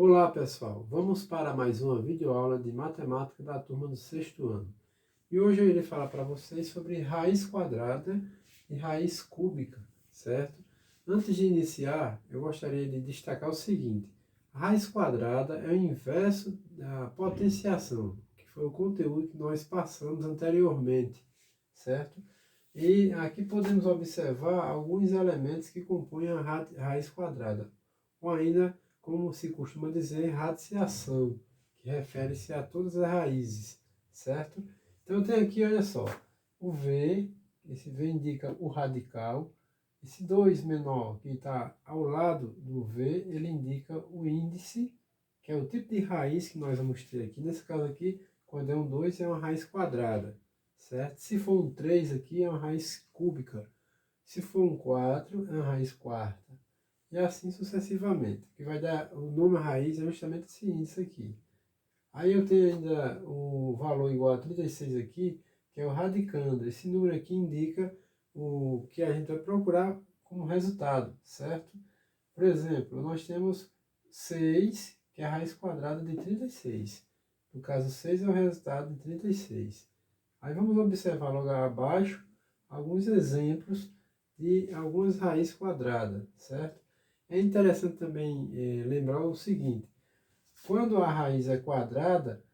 Olá pessoal, vamos para mais uma videoaula de matemática da turma do sexto ano. E hoje eu irei falar para vocês sobre raiz quadrada e raiz cúbica, certo? Antes de iniciar, eu gostaria de destacar o seguinte: a raiz quadrada é o inverso da potenciação, que foi o conteúdo que nós passamos anteriormente, certo? E aqui podemos observar alguns elementos que compõem a raiz quadrada, ou ainda, como se costuma dizer, radiciação, que refere-se a todas as raízes, certo? Então eu tenho aqui, olha só, o V, esse V indica o radical, esse 2 menor que está ao lado do V, ele indica o índice, que é o tipo de raiz que nós vamos ter aqui. Nesse caso aqui, quando é um 2, é uma raiz quadrada, certo? Se for um 3 aqui, é uma raiz cúbica. Se for um 4, é uma raiz quarta. E assim sucessivamente. O que vai dar o nome à raiz é justamente esse índice aqui. Aí eu tenho ainda o valor igual a 36 aqui, que é o radicando. Esse número aqui indica o que a gente vai procurar como resultado, certo? Por exemplo, nós temos 6, que é a raiz quadrada de 36. No caso, 6 é o resultado de 36. Aí vamos observar logo abaixo alguns exemplos de algumas raízes quadradas, certo? É interessante também lembrar o seguinte: quando a raiz é quadrada,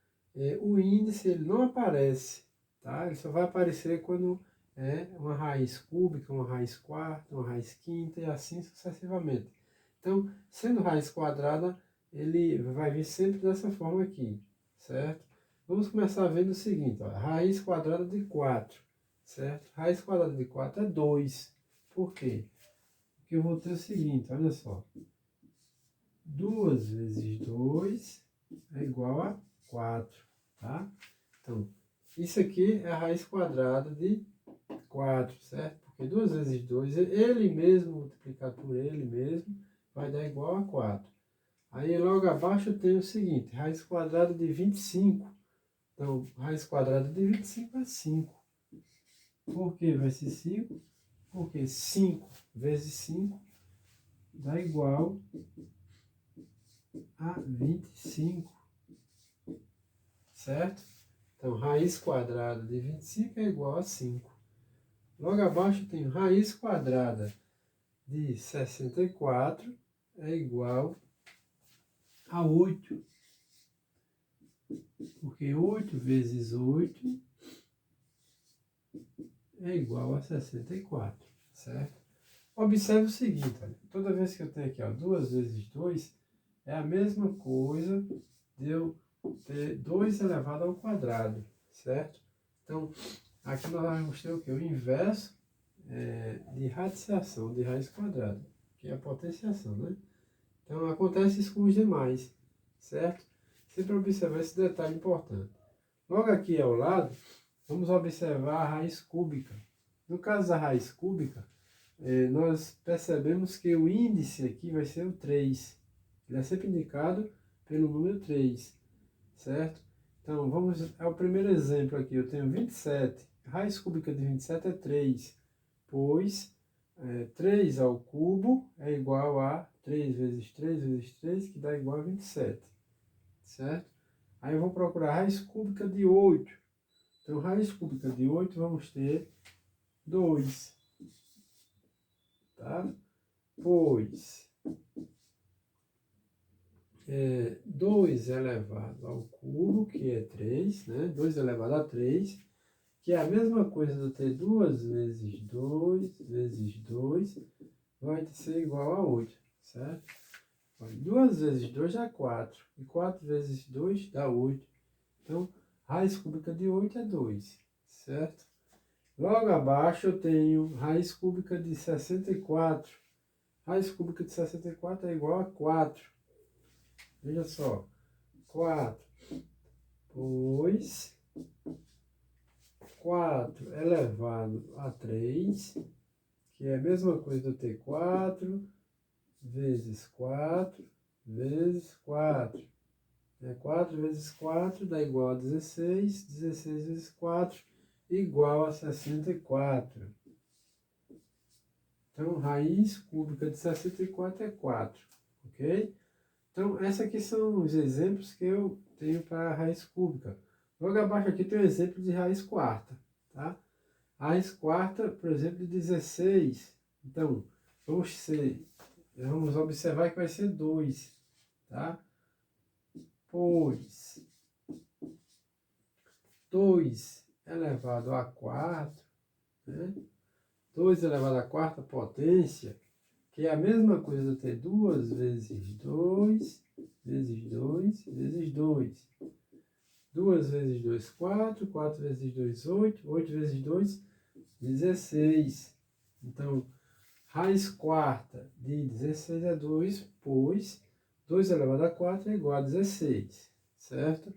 o índice ele não aparece, tá? Ele só vai aparecer quando é uma raiz cúbica, uma raiz quarta, uma raiz quinta e assim sucessivamente. Então, sendo raiz quadrada, ele vai vir sempre dessa forma aqui, certo? Vamos começar vendo o seguinte, ó, raiz quadrada de 4, certo? Raiz quadrada de 4 é 2. Por quê? Porque eu vou ter o seguinte, olha só. 2 vezes 2 é igual a 4, tá? Então, isso aqui é a raiz quadrada de 4, certo? Porque 2 vezes 2, ele mesmo multiplicado por ele mesmo, vai dar igual a 4. Aí logo abaixo eu tenho o seguinte, raiz quadrada de 25. Então, raiz quadrada de 25 é 5. Por que vai ser 5? Porque 5 vezes 5 dá igual a 25, certo? Então, raiz quadrada de 25 é igual a 5. Logo abaixo eu tenho raiz quadrada de 64 é igual a 8. Porque 8 vezes 8 é igual a 64, certo? Observe o seguinte, olha, toda vez que eu tenho aqui, ó, 2 vezes 2, é a mesma coisa de eu ter 2 elevado ao quadrado, certo? Então, aqui nós vamos ter o quê? O inverso de radiciação de raiz quadrada, que é a potenciação, né? Então, acontece isso com os demais, certo? Sempre observar esse detalhe importante. Logo aqui ao lado, vamos observar a raiz cúbica. No caso da raiz cúbica, nós percebemos que o índice aqui vai ser o 3. Ele é sempre indicado pelo número 3, certo? Então, vamos ao primeiro exemplo aqui. Eu tenho 27. A raiz cúbica de 27 é 3, pois 3 ao cubo é igual a 3 vezes 3 vezes 3, que dá igual a 27, certo? Aí eu vou procurar a raiz cúbica de 8. Então, raiz cúbica de 8 vamos ter 2, tá? Pois 2 elevado ao cubo, que é 3, né? 2 elevado a 3, que é a mesma coisa de eu ter 2 vezes 2 vezes 2, vai ser igual a 8, certo? 2 vezes 2 dá 4, e 4 vezes 2 dá 8. Então, raiz cúbica de 8 é 2, certo? Logo abaixo eu tenho raiz cúbica de 64. Raiz cúbica de 64 é igual a 4. Veja só, 4, pois 4 elevado a 3, que é a mesma coisa de eu ter 4 vezes 4 vezes 4. 4 vezes 4 dá igual a 16, 16 vezes 4 igual a 64. Então, raiz cúbica de 64 é 4, ok? Então, esses aqui são os exemplos que eu tenho para a raiz cúbica. Logo abaixo aqui tem um exemplo de raiz quarta, tá? A raiz quarta, por exemplo, de 16. Então, vamos observar que vai ser 2, tá? Pois 2 elevado a 4, né? 2 elevado a quarta potência, que é a mesma coisa ter 2 vezes 2, vezes 2, vezes 2. 2 vezes 2, 4. 4 vezes 2, 8. 8 vezes 2, 16. Então, raiz quarta de 16 é 2, pois 2 elevado a 4 é igual a 16, certo?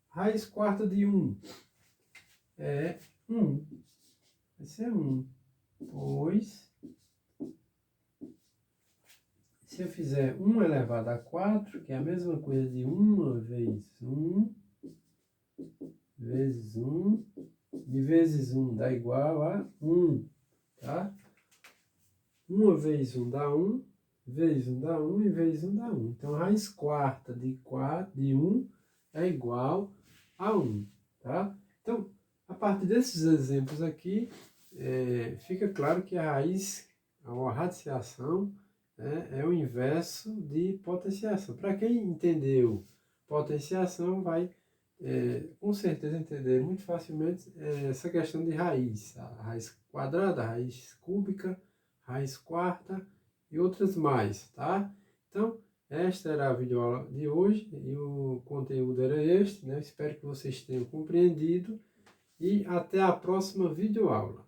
Raiz quarta de 1 é 1. Vai ser 1, pois se eu fizer 1 elevado a 4, que é a mesma coisa de 1 vezes 1, vezes 1, e vezes 1 dá igual a 1, tá? 1 vezes 1 dá 1, vezes 1 dá 1 e vezes 1 dá 1. Então, a raiz quarta de 1 é igual a 1, tá? Então, a partir desses exemplos aqui, fica claro que a radiciação, é o inverso de potenciação. Para quem entendeu potenciação, vai com certeza entender muito facilmente essa questão de raiz. A raiz quadrada, a raiz cúbica, raiz quarta e outras mais, tá? Então, esta era a videoaula de hoje e o conteúdo era este, né? Espero que vocês tenham compreendido e até a próxima videoaula.